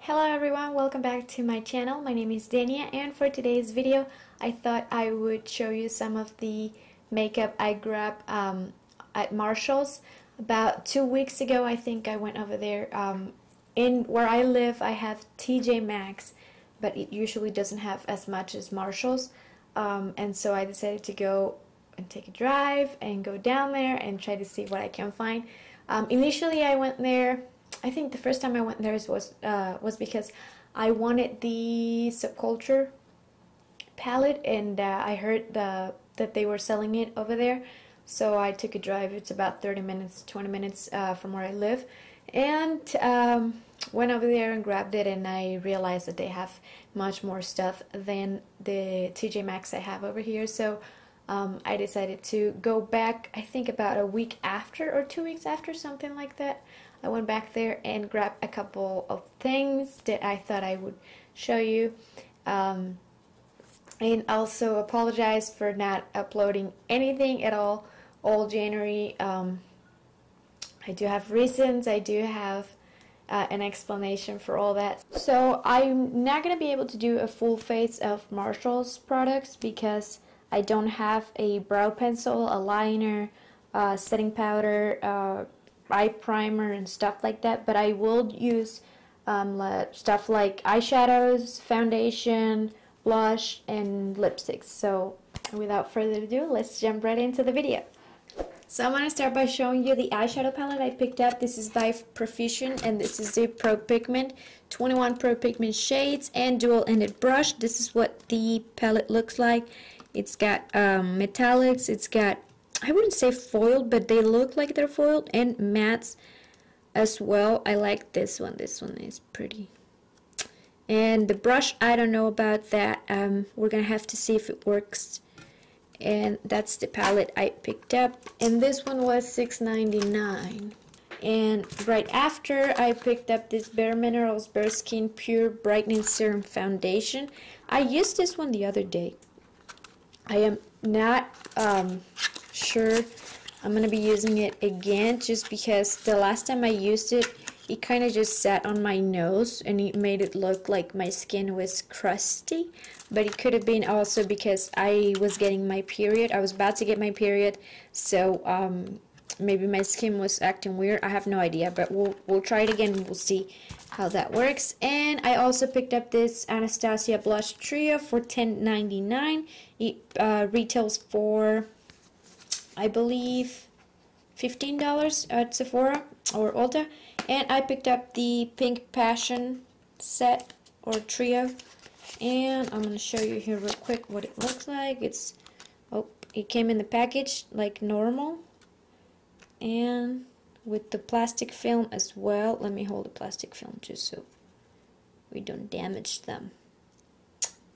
Hello everyone, welcome back to my channel. My name is Dania, and for today's video I thought I would show you some of the makeup I grabbed at Marshall's. About 2 weeks ago I think I went over there. In where I live I have TJ Maxx, but it usually doesn't have as much as Marshall's, and so I decided to go and take a drive and go down there and try to see what I can find. Initially I went there, I think the first time I went there was because I wanted the Subculture palette, and I heard that they were selling it over there. So I took a drive. It's about 30 minutes, 20 minutes from where I live, and went over there and grabbed it, and I realized that they have much more stuff than the TJ Maxx I have over here. So I decided to go back, I think about a week after or 2 weeks after, something like that. I went back there and grabbed a couple of things that I thought I would show you. And also apologize for not uploading anything at all January. I do have reasons, I do have an explanation for all that. So I'm not going to be able to do a full face of Marshall's products because I don't have a brow pencil, a liner, setting powder, eye primer and stuff like that, but I will use stuff like eyeshadows, foundation, blush, and lipsticks. So without further ado, let's jump right into the video. So I'm going to start by showing you the eyeshadow palette I picked up. This is by Profussion, and this is the Pro Pigment, 21 Pro Pigment shades and dual-ended brush. This is what the palette looks like. It's got metallics, it's got, I wouldn't say foiled, but they look like they're foiled, and mattes as well. I like this one. This one is pretty. And the brush, I don't know about that. We're gonna have to see if it works. And that's the palette I picked up, and this one was $6.99. And right after, I picked up this Bareminerals Bareskin Pure Brightening Serum Foundation. I used this one the other day. I am not sure I'm gonna be using it again, just because the last time I used it, it kind of just sat on my nose and it made it look like my skin was crusty. But it could have been also because I was getting my period. I was about to get my period, so maybe my skin was acting weird. I have no idea, but we'll try it again and we'll see how that works. And I also picked up this Anastasia blush trio for $10.99. It retails for, I believe, $15 at Sephora or Ulta. And I picked up the Pink Passion set or trio, and I'm going to show you here real quick what it looks like. It's, oh, it came in the package like normal, and with the plastic film as well. Let me hold the plastic film just so we don't damage them.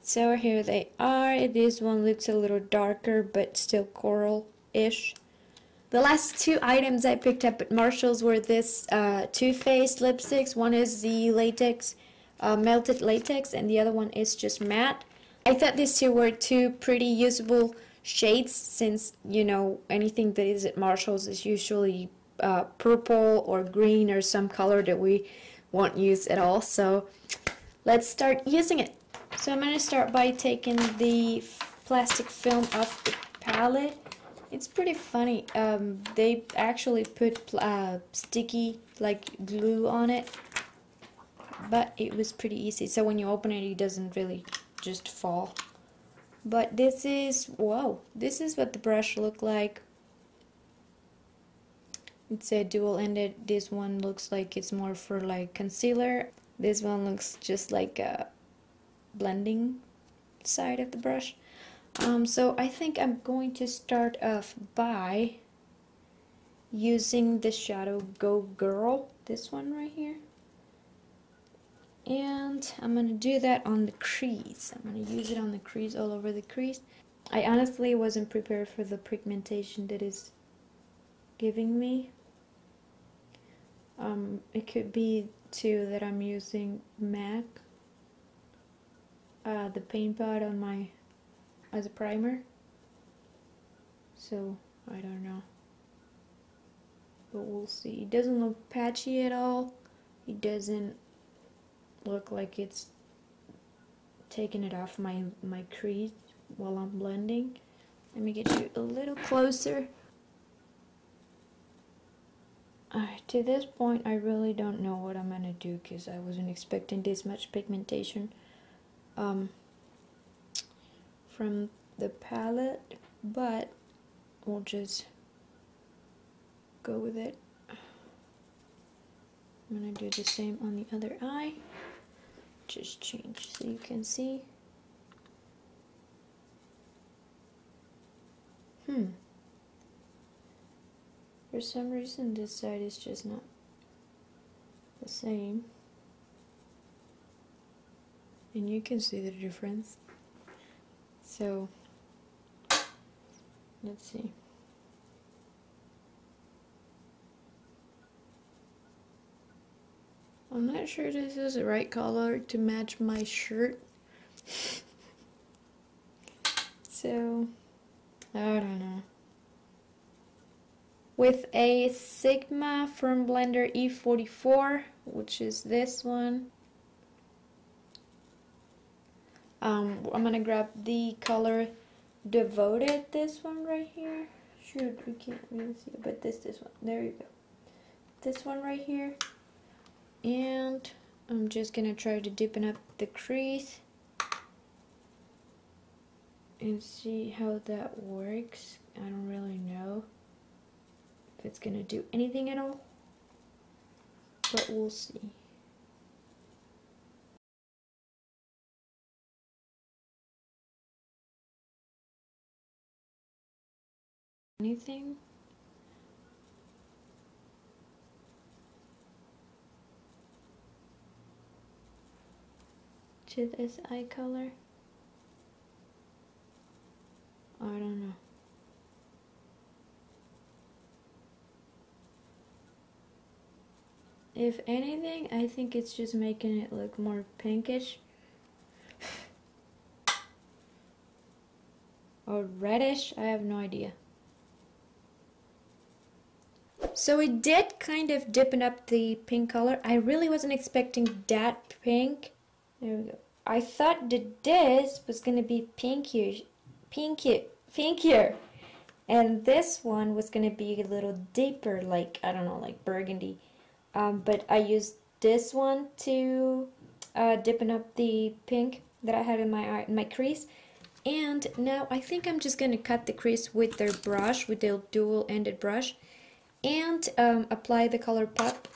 So here they are. This one looks a little darker but still coral-ish. The last two items I picked up at Marshall's were this Too Faced lipsticks. One is the latex, melted latex, and the other one is just matte. I thought these two were two pretty usable shades, since, you know, anything that is at Marshall's is usually purple or green or some color that we won't use at all. So let's start using it. So I'm going to start by taking the plastic film off the palette. It's pretty funny. They actually put sticky like glue on it, but it was pretty easy. So when you open it, it doesn't really just fall. But this is, whoa, this is what the brush looked like. It's a dual-ended. This one looks like it's more for like concealer. This one looks just like a blending side of the brush. So I think I'm going to start off by using the Shadow Go Girl, this one right here. And I'm going to do that on the crease. I'm going to use it on the crease, all over the crease. I honestly wasn't prepared for the pigmentation that is giving me. It could be too that I'm using MAC, the paint pot on my, as a primer. So I don't know, but we'll see. It doesn't look patchy at all. It doesn't look like it's taking it off my crease while I'm blending. Let me get you a little closer. Alright, to this point I really don't know what I'm gonna do because I wasn't expecting this much pigmentation from the palette, but we'll just go with it. I'm gonna do the same on the other eye. Just change so you can see. For some reason this side is just not the same. And you can see the difference. So, let's see. I'm not sure this is the right color to match my shirt. So, I don't know. With a Sigma Firm Blender E44, which is this one, I'm gonna grab the color Devoted, this one right here. Shoot, we can't really see it, but this one. There you go. This one right here. And I'm just gonna try to deepen up the crease and see how that works. I don't really know if it's gonna do anything at all, but we'll see. Anything? To this eye color? I don't know. If anything, I think it's just making it look more pinkish. Or reddish, I have no idea. So it did kind of deepen up the pink color. I really wasn't expecting that pink. There we go. I thought that this was gonna be pinkier, and this one was gonna be a little deeper, like, I don't know, like burgundy. But I used this one to deepen up the pink that I had in my eye, in my crease. And now I think I'm just gonna cut the crease with their brush, with the dual-ended brush, and apply the color pop,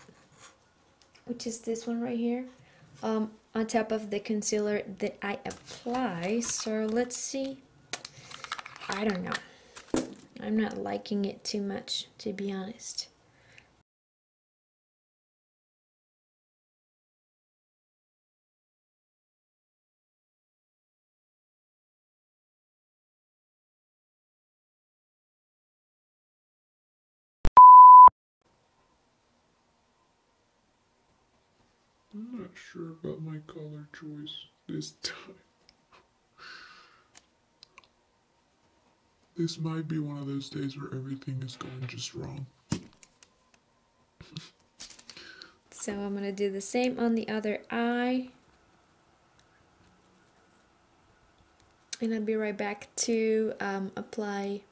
which is this one right here, on top of the concealer that I apply. So let's see. I don't know. I'm not liking it too much, to be honest. I'm not sure about my color choice this time. This might be one of those days where everything is going just wrong. So I'm gonna do the same on the other eye. And I'll be right back to apply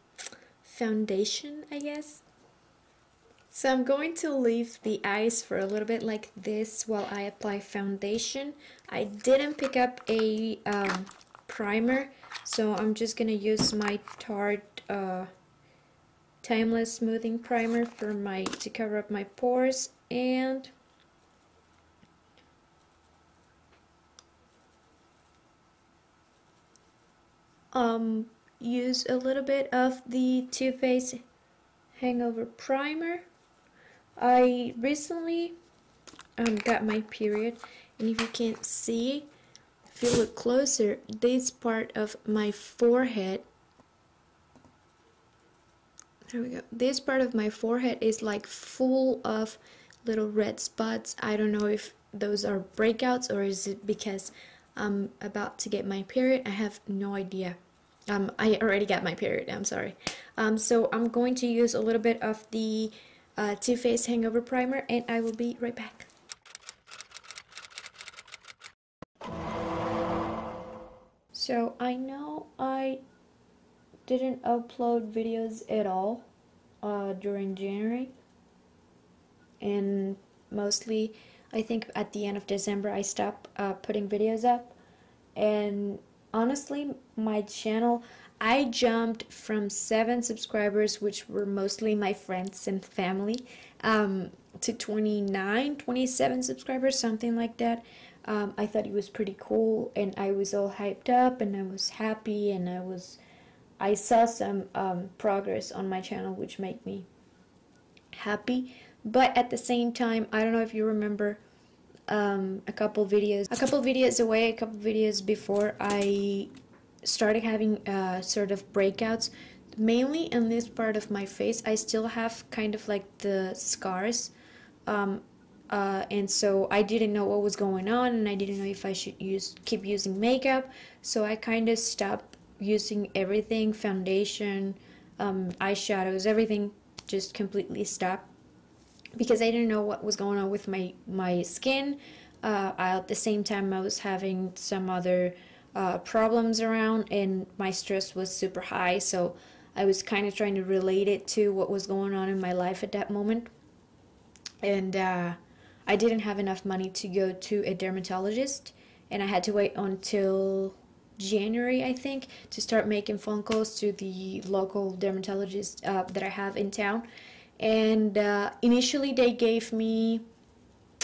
foundation, I guess. So I'm going to leave the eyes for a little bit like this while I apply foundation. I didn't pick up a primer, so I'm just gonna use my Tarte Timeless Smoothing Primer for to cover up my pores, and use a little bit of the Too Faced Hangover Primer. I recently got my period, and if you can't see, if you look closer, this part of my forehead, there we go, this part of my forehead is like full of little red spots. I don't know if those are breakouts or is it because I'm about to get my period. I have no idea. I already got my period, I'm sorry. So I'm going to use a little bit of the Too Faced Hangover Primer, and I will be right back. So I know I didn't upload videos at all during January, and mostly I think at the end of December I stopped putting videos up. And honestly, my channel, I jumped from 7 subscribers, which were mostly my friends and family, to 29, 27 subscribers, something like that. I thought it was pretty cool, and I was all hyped up, and I was happy, and I saw some progress on my channel, which made me happy. But at the same time, I don't know if you remember, a couple videos before, I started having sort of breakouts, mainly in this part of my face. I still have kind of like the scars, and so I didn't know what was going on, and I didn't know if I should keep using makeup, so I kind of stopped using everything, foundation, eyeshadows, everything, just completely stopped, because I didn't know what was going on with my skin. At the same time, I was having some other problems around, and my stress was super high, so I was kind of trying to relate it to what was going on in my life at that moment. And I didn't have enough money to go to a dermatologist, and I had to wait until January, I think, to start making phone calls to the local dermatologist that I have in town. And initially they gave me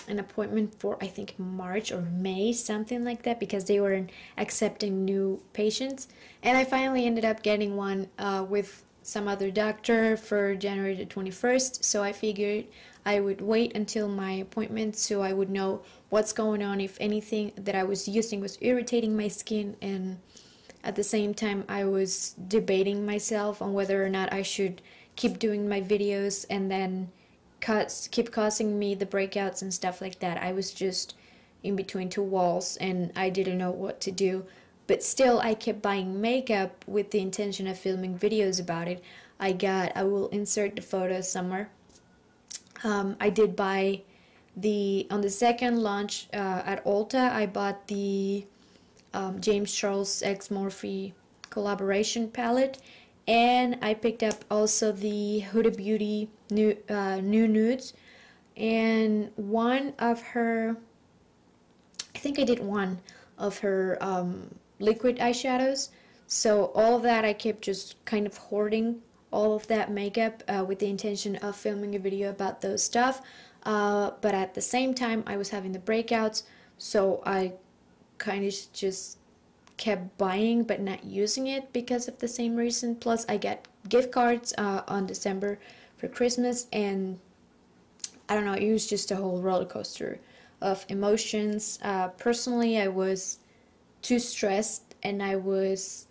an appointment for, I think, March or May, something like that, because they weren't accepting new patients. And I finally ended up getting one with some other doctor for January the 21st. So I figured I would wait until my appointment so I would know what's going on, if anything that I was using was irritating my skin. And at the same time, I was debating myself on whether or not I should keep doing my videos and then keep causing me the breakouts and stuff like that. I was just in between two walls, and I didn't know what to do. But still, I kept buying makeup with the intention of filming videos about it. I will insert the photos somewhere. I did buy on the second launch at Ulta, I bought the James Charles X Morphe collaboration palette, and I picked up also the Huda Beauty new nudes, and one of her, I think I did one of her liquid eyeshadows. So all of that I kept just kind of hoarding all of that makeup with the intention of filming a video about those stuff, but at the same time I was having the breakouts, so I kind of just kept buying but not using it because of the same reason. Plus I got gift cards on December for Christmas, and I don't know, it was just a whole roller coaster of emotions. Personally, I was too stressed, and I wasn't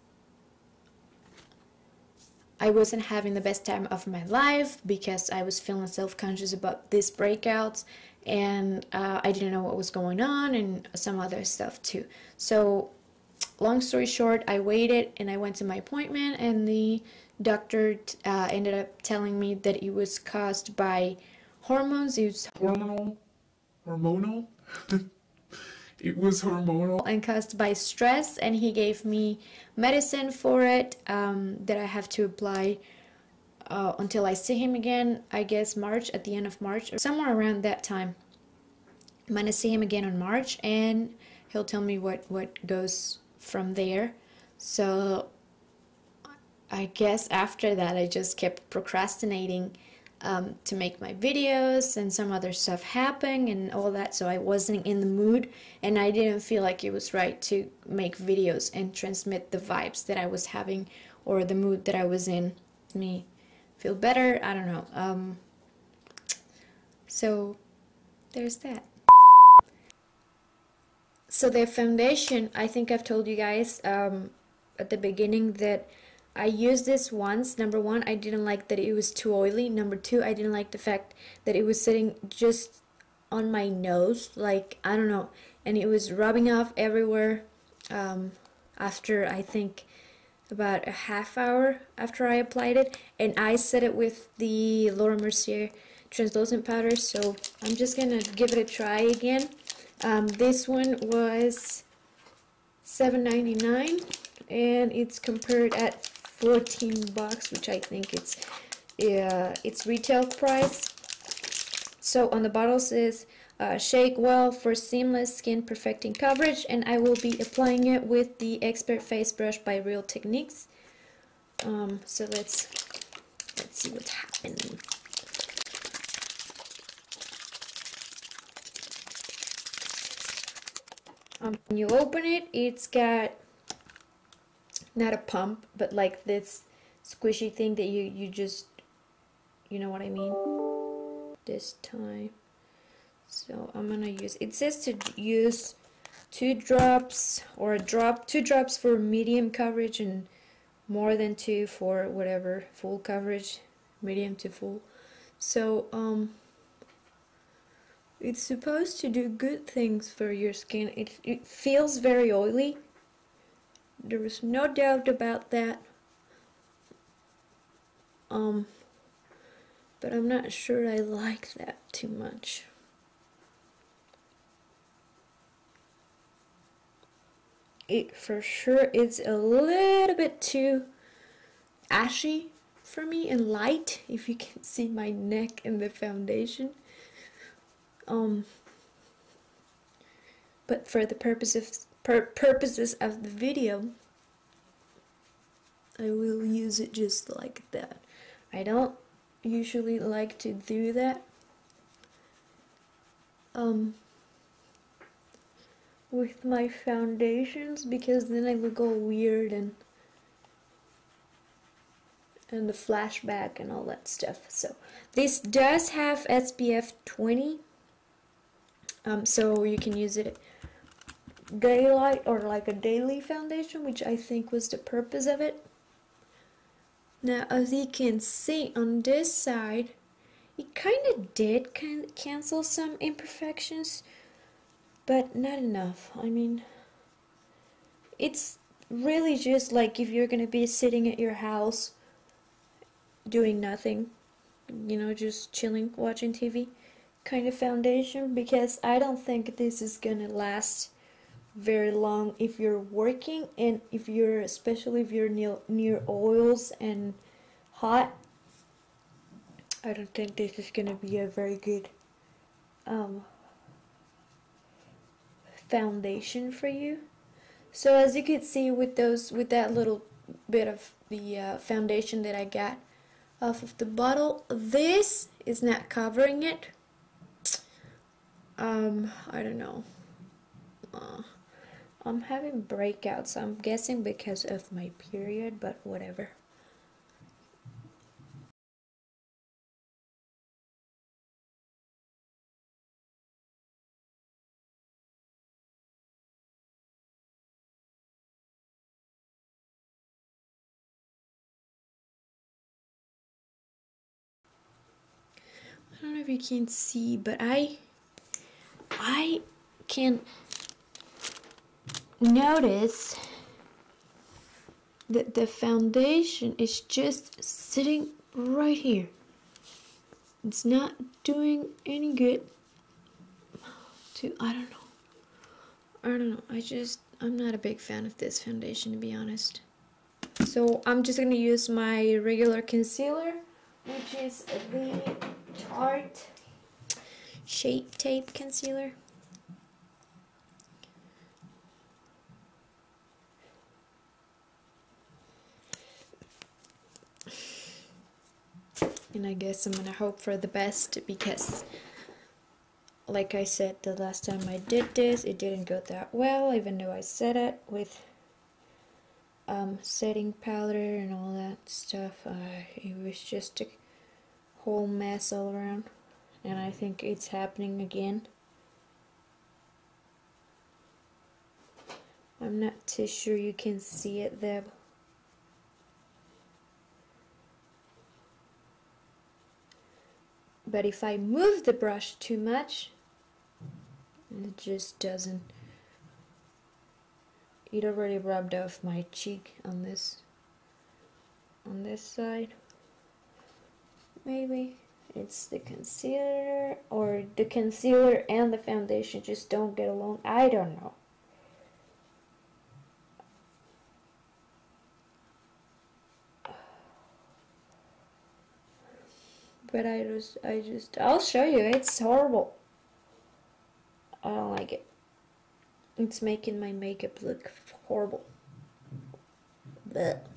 having the best time of my life because I was feeling self-conscious about these breakouts, and I didn't know what was going on, and some other stuff too. So long story short, I waited and I went to my appointment, and the doctor ended up telling me that it was caused by hormones. It was Hormonal? It was hormonal. And caused by stress, and he gave me medicine for it that I have to apply until I see him again, I guess March, at the end of March, or somewhere around that time. I'm gonna see him again in March, and he'll tell me what goes from there. So I guess after that I just kept procrastinating to make my videos, and some other stuff happened and all that, so I wasn't in the mood, and I didn't feel like it was right to make videos and transmit the vibes that I was having or the mood that I was in. Me feel better, I don't know. So there's that. So the foundation, I think I've told you guys at the beginning that I used this once. Number one, I didn't like that it was too oily. Number two, I didn't like the fact that it was sitting just on my nose, like, I don't know, and it was rubbing off everywhere after, I think, about a half hour after I applied it. And I set it with the Mercier translucent powder, so I'm just gonna give it a try again. This one was $7.99, and it's compared at $14, which I think its retail price. So on the bottle says shake well for seamless skin perfecting coverage, and I will be applying it with the Expert Face Brush by Real Techniques. So let's see what's happening. When you open it, it's got not a pump, but like this squishy thing that you just, you know what I mean, this time. So I'm gonna use, it says to use 2 drops or a drop, 2 drops for medium coverage and more than 2 for whatever full coverage, medium to full. So it's supposed to do good things for your skin. It feels very oily. There is no doubt about that. But I'm not sure I like that too much. It for sure is a little bit too ashy for me and light, if you can see my neck in the foundation. But for the purposes of the video, I will use it just like that. I don't usually like to do that with my foundations, because then I look all weird and the flashback and all that stuff. So this does have SPF 20, so you can use it daylight or like a daily foundation, which I think was the purpose of it. Now, as you can see on this side, it kind of did cancel some imperfections, but not enough. I mean, it's really just like if you're gonna be sitting at your house doing nothing, you know, just chilling, watching TV kind of foundation, because I don't think this is gonna last very long if you're working, and if you're, especially if you're near oils and hot. I don't think this is gonna be a very good foundation for you. So as you can see with that little bit of the foundation that I got off of the bottle, this is not covering it. I don't know. I'm having breakouts, I'm guessing because of my period, but whatever. I don't know if you can see, but I can notice that the foundation is just sitting right here. It's not doing any good to, I don't know, I'm not a big fan of this foundation, to be honest. So I'm just gonna use my regular concealer, which is the Tarte Shape Tape Concealer. And I guess I'm gonna hope for the best, because like I said, the last time I did this, it didn't go that well, even though I set it with setting powder and all that stuff. It was just a whole mess all around, and I think it's happening again. I'm not too sure you can see it there. But if I move the brush too much, it just doesn't. It already rubbed off my cheek on this side. Maybe it's the concealer, or the concealer and the foundation just don't get along. I don't know. But I'll show you. It's horrible. I don't like it. It's making my makeup look horrible. But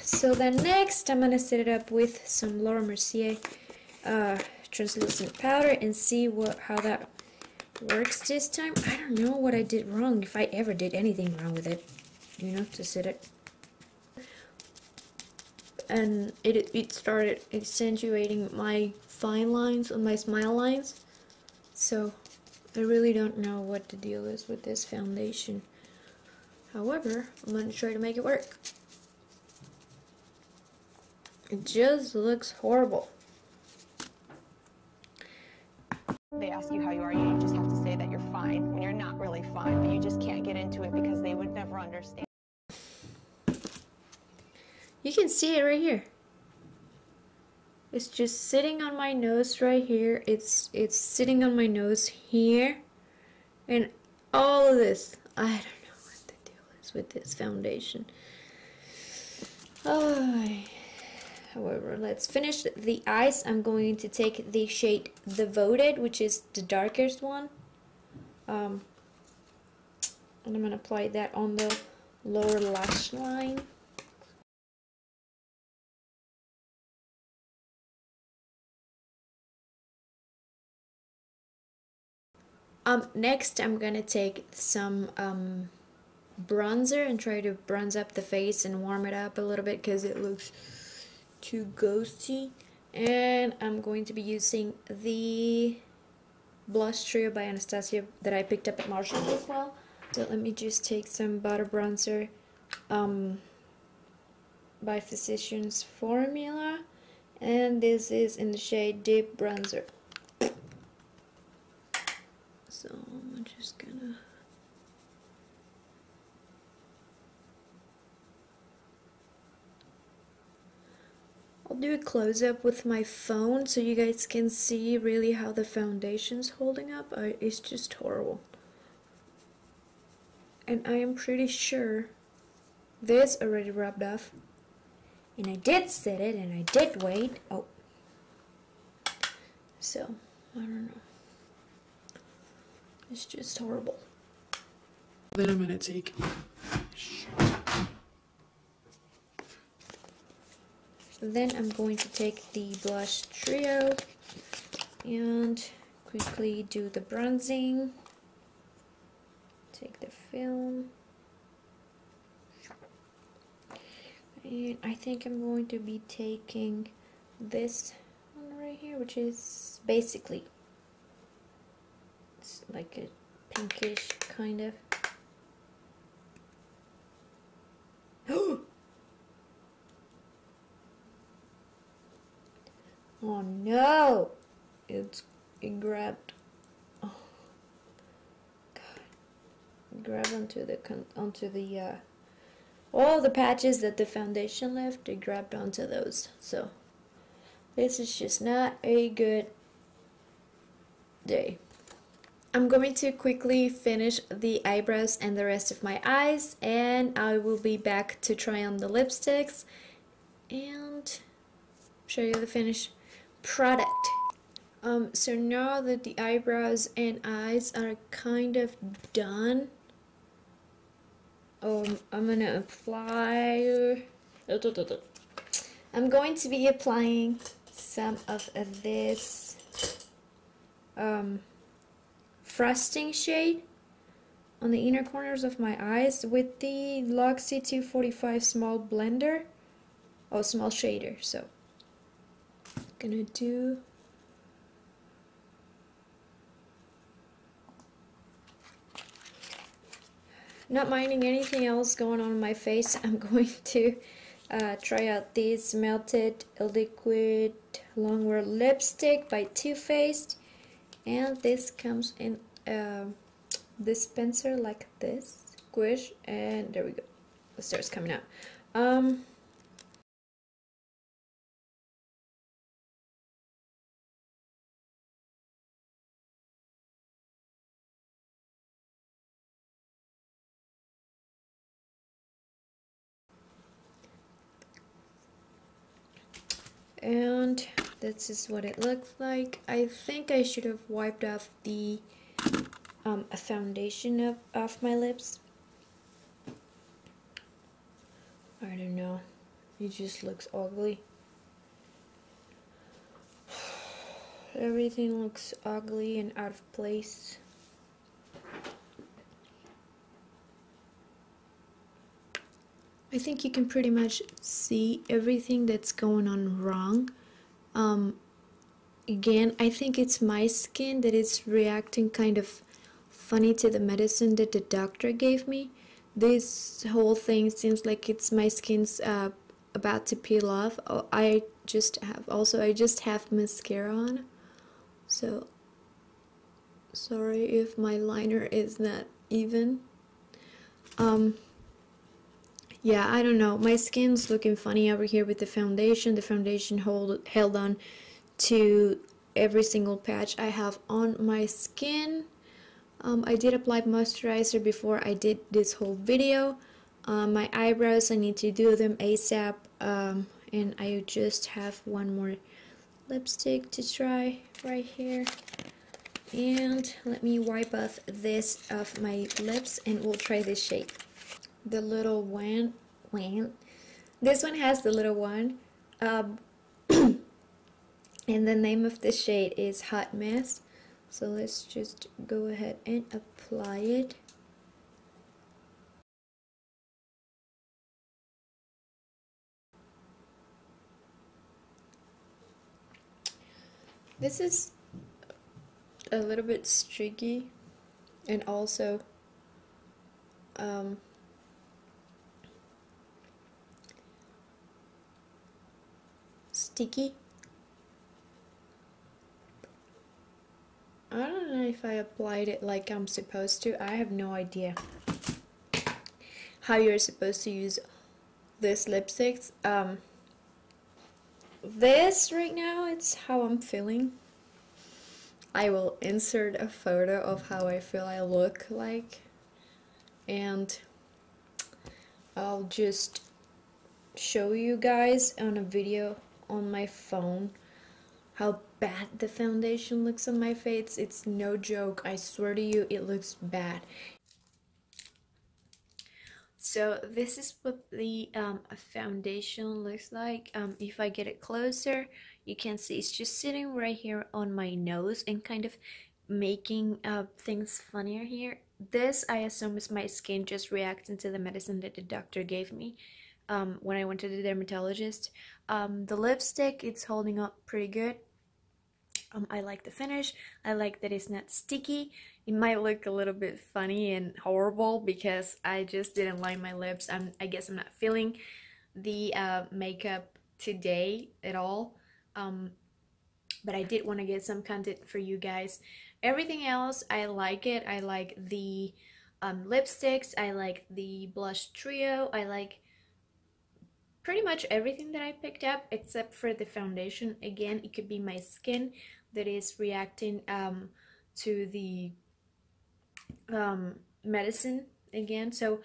so then next I'm gonna set it up with some Mercier translucent powder and see how that works this time. I don't know what I did wrong, if I ever did anything wrong with it, you know, to set it. And it started accentuating my fine lines on my smile lines. So I really don't know what the deal is with this foundation. However, I'm going to try to make it work. It just looks horrible. They ask you how you are, you just have to say that you're fine when you're not really fine, but you just can't get into it because they would never understand. You can see it right here. It's just sitting on my nose right here. It's sitting on my nose here. And all of this. I don't know what the deal is with this foundation. However, let's finish the eyes. I'm going to take the shade Devoted, which is the darkest one. And I'm going to apply that on the lower lash line. Next I'm gonna take some bronzer and try to bronze up the face and warm it up a little bit because it looks too ghosty. And I'm going to be using the blush trio by Anastasia that I picked up at Marshalls as well. So let me just take some butter bronzer by Physicians Formula, and this is in the shade Deep Bronzer. So I'm just gonna I'll do a close-up with my phone so you guys can see really how the foundation's holding up. It's just horrible. And I am pretty sure this already rubbed off. And I did set it and I did wait. Oh. So, I don't know. It's just horrible. Then I'm gonna take Then I'm going to take the blush trio and quickly do the bronzing. Take the film. And I think I'm going to be taking this one right here, which is basically, it's like a pinkish kind of. Oh no! It grabbed. Oh god! It grabbed onto the all the patches that the foundation left. It grabbed onto those. So this is just not a good day. I'm going to quickly finish the eyebrows and the rest of my eyes, and I will be back to try on the lipsticks and show you the finished product. So now that the eyebrows and eyes are kind of done, I'm gonna apply. I'm going to be applying some of this frosting shade on the inner corners of my eyes with the Luxie 245 small blender. Oh, small shader. So gonna do not minding anything else going on in my face. I'm going to try out this melted liquid longwear lipstick by Too Faced, and this comes in a dispenser like this, squish, and there we go, it starts coming out. And this is what it looks like. I think I should have wiped off the foundation off my lips. I don't know, it just looks ugly. Everything looks ugly and out of place. I think you can pretty much see everything that's going on wrong. Again, I think it's my skin that is reacting kind of funny to the medicine that the doctor gave me. This whole thing seems like it's my skin's about to peel off. Oh, I just have mascara on, so sorry if my liner is not even. Yeah, I don't know, my skin's looking funny over here with the foundation. The foundation held on to every single patch I have on my skin. I did apply moisturizer before I did this whole video. My eyebrows, I need to do them ASAP, and I just have one more lipstick to try right here. And let me wipe off this off my lips and we'll try this shade. The little one. This one has the little one. And the name of the shade is Hot Mess. So let's just go ahead and apply it. This is a little bit streaky and also sticky. I don't know if I applied it like I'm supposed to. I have no idea how you're supposed to use this lipsticks. This right now, it's how I'm feeling. I will insert a photo of how I feel I look like, and I'll just show you guys on a video on my phone how bad the foundation looks on my face. It's no joke, I swear to you, it looks bad. So this is what the foundation looks like. If I get it closer, you can see it's just sitting right here on my nose and kind of making things funnier here. This, I assume, is my skin just reacting to the medicine that the doctor gave me when I went to the dermatologist. The lipstick, it's holding up pretty good. I like the finish. I like that it's not sticky. It might look a little bit funny and horrible because I just didn't line my lips. I guess I'm not feeling the makeup today at all. But I did want to get some content for you guys. Everything else, I like it. I like the lipsticks. I like the blush trio. I like pretty much everything that I picked up except for the foundation. Again, it could be my skin that is reacting to the medicine again. So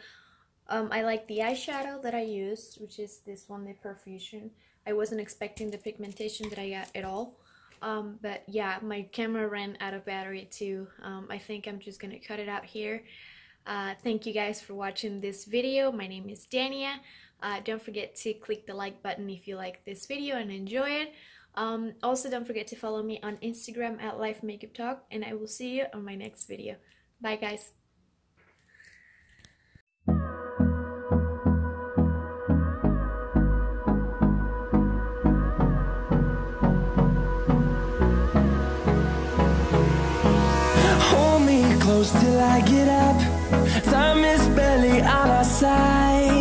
I like the eyeshadow that I used, which is this one, the Profussion. I wasn't expecting the pigmentation that I got at all. But yeah, my camera ran out of battery too. I think I'm just gonna cut it out here. Thank you guys for watching this video. My name is Dania. Don't forget to click the like button if you like this video and enjoy it. Also, don't forget to follow me on Instagram at Life Makeup Talk, and I will see you on my next video. Bye guys. Hold me close till I get up. Time is barely on our side.